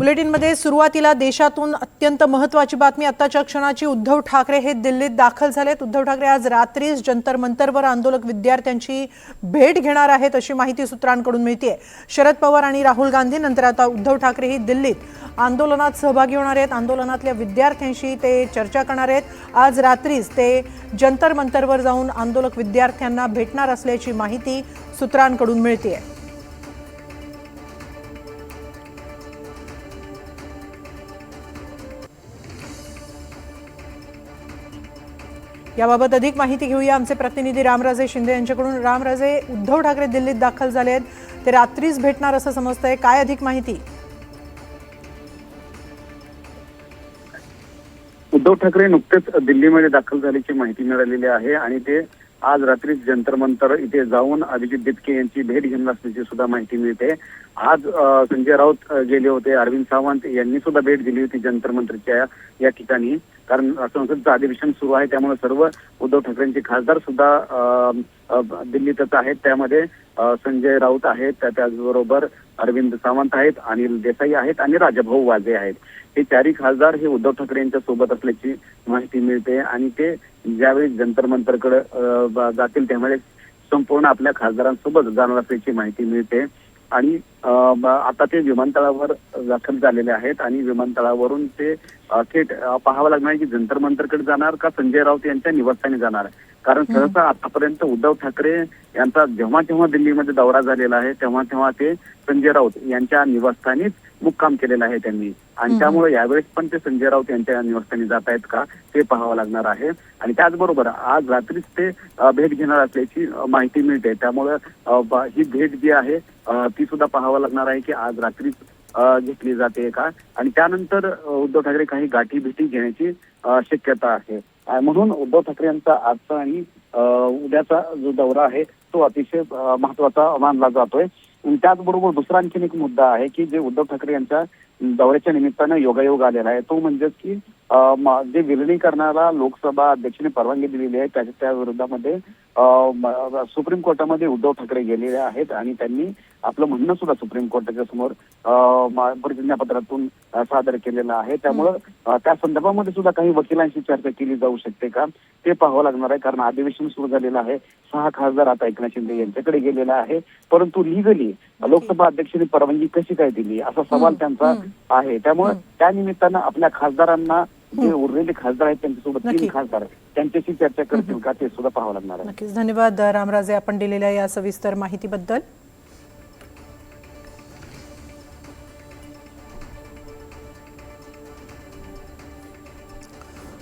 बुलेटिनमध्ये सुरुवातीला देशातून अत्यंत महत्त्वाची बातमी आत्ताच्या क्षणाची। उद्धव ठाकरे हे दिल्लीत दाखल झालेत। उद्धव ठाकरे आज रात्रीच जंतर मंतरवर आंदोलक विद्यार्थ्यांची भेट घेणार आहेत अशी माहिती सूत्रांकडून मिळते। शरद पवार आणि राहुल गांधी नंतर आता उद्धव ठाकरे ही दिल्लीत आंदोलनात सहभागी होणार आहेत। आंदोलनातल्या विद्यार्थ्यांशी ते चर्चा करणार आहेत। आज रात्रीच ते जंतर मंतरवर जाऊन आंदोलक विद्यार्थ्यांना भेटणार असल्याची माहिती सूत्रांकडून मिळते। याबाबत अधिक माहिती घेऊया आमचे प्रतिनिधी रामराजे शिंदे यांच्याकडून। रामराजे, उद्धव ठाकरे दिल्लीत दाखल झाले आहेत, ते रात्रीच भेटणार असं समजतंय, काय अधिक माहिती? उद्धव ठाकरे नुकतेच दिल्लीमध्ये दाखल झाल्याची माहिती मिळालेली आहे आणि ते आज रात्री जंतर मंतर इथे जाऊन अभिजित बिटके यांची भेट घेणार असल्याची सुद्धा माहिती मिळते। आज संजय राऊत गेले होते, अरविंद सावंत यांनी सुद्धा भेट दिली होती जंतर मंतरच्या या ठिकाणी, कारण संसदचं अधिवेशन सुरू आहे त्यामुळे सर्व उद्धव ठाकरेंचे खासदार सुद्धा दिल्लीतच आहेत। त्यामध्ये संजय राऊत आहेत, त्याचबरोबर अरविंद सावंत आहेत, अनिल देसाई आहेत आणि राजाभाऊ वाजे आहेत। हे चारही खासदार हे उद्धव ठाकरे यांच्या सोबत असल्याची माहिती मिळते आणि ते ज्यावेळी जंतर मंतरकडे जातील त्यावेळेस संपूर्ण आपल्या खासदारांसोबत जाणार असल्याची माहिती मिळते। आणि आता ते विमानतळावर दाखल झालेले आहेत आणि विमानतळावरून ते थेट पाहावं लागणार की जंतर मंतरकडे जाणार का संजय राऊत यांच्या निवासस्थानी जाणार, कारण सहसा आतापर्यंत उद्धव ठाकरे यांचा जेव्हा जेव्हा दिल्लीमध्ये दौरा झालेला आहे तेव्हा तेव्हा ते संजय राऊत यांच्या निवासस्थानीच मुक्काम केलेला आहे त्यांनी, आणि त्यामुळे यावेळेस पण ते संजय राऊत यांच्या निवासस्थानी जात आहेत का ते पाहावं लागणार आहे। आणि त्याचबरोबर आज रात्रीच ते भेट घेणार असल्याची माहिती मिळते, त्यामुळे ही भेट जी आहे ती सुद्धा पाहावं लागणार आहे की आज रात्रीच घेतली जाते का, आणि त्यानंतर उद्धव ठाकरे काही गाठी भेटी घेण्याची शक्यता आहे। म्हणून उद्धव ठाकरे यांचा आजचा आणि उद्याचा जो दौरा आहे तो अतिशय महत्वाचा मानला जातोय। त्याचबरोबर दुसरा आणखीन एक मुद्दा आहे की जे उद्धव ठाकरे यांच्या दौऱ्याच्या निमित्तानं योगायोग आलेला आहे तो म्हणजे की जे विलिनीकरणाला लोकसभा अध्यक्षांनी परवानगी दिलेली आहे त्या विरोधामध्ये सुप्रीम कोर्टामध्ये उद्धव ठाकरे गेलेले आहेत आणि त्यांनी आपलं म्हणणं सुद्धा सुप्रीम कोर्टाच्या समोर प्रतिज्ञापत्रातून सादर केलेलं आहे। त्यामुळं त्या संदर्भामध्ये सुद्धा काही वकिलांशी चर्चा केली जाऊ शकते का ते पाहावं लागणार आहे, कारण अधिवेशन सुरू झालेलं आहे। 6 खासदार आता एकनाथ शिंदे यांच्याकडे गेलेला आहे, परंतु लिगली लोकसभा अध्यक्षांनी परवानगी कशी काय दिली असा सवाल त्यांचा आहे। त्यामुळे त्या निमित्तानं आपल्या खासदारांना जे उरलेले खासदार आहेत त्यांच्यासोबत 3 खासदार त्यांच्याशी चर्चा करतील का ते सुद्धा पाहावं लागणार आहे। नक्कीच, धन्यवाद रामराजे आपण दिलेल्या या सविस्तर माहितीबद्दल।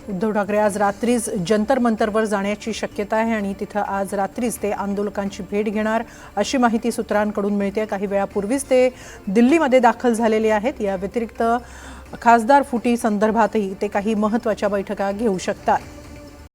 उद्धव ठाकरे आज रात्रीच जंतर मंतरवर जाण्याची शक्यता आहे आणि तिथं आज रात्रीच ते आंदोलकांची भेट घेणार अशी माहिती सूत्रांकडून मिळते। काही वेळापूर्वीच ते दिल्लीमध्ये दाखल झालेले आहेत। या व्यतिरिक्त खासदार फुटी संदर्भातही ते काही महत्त्वाच्या बैठका घेऊ शकतात।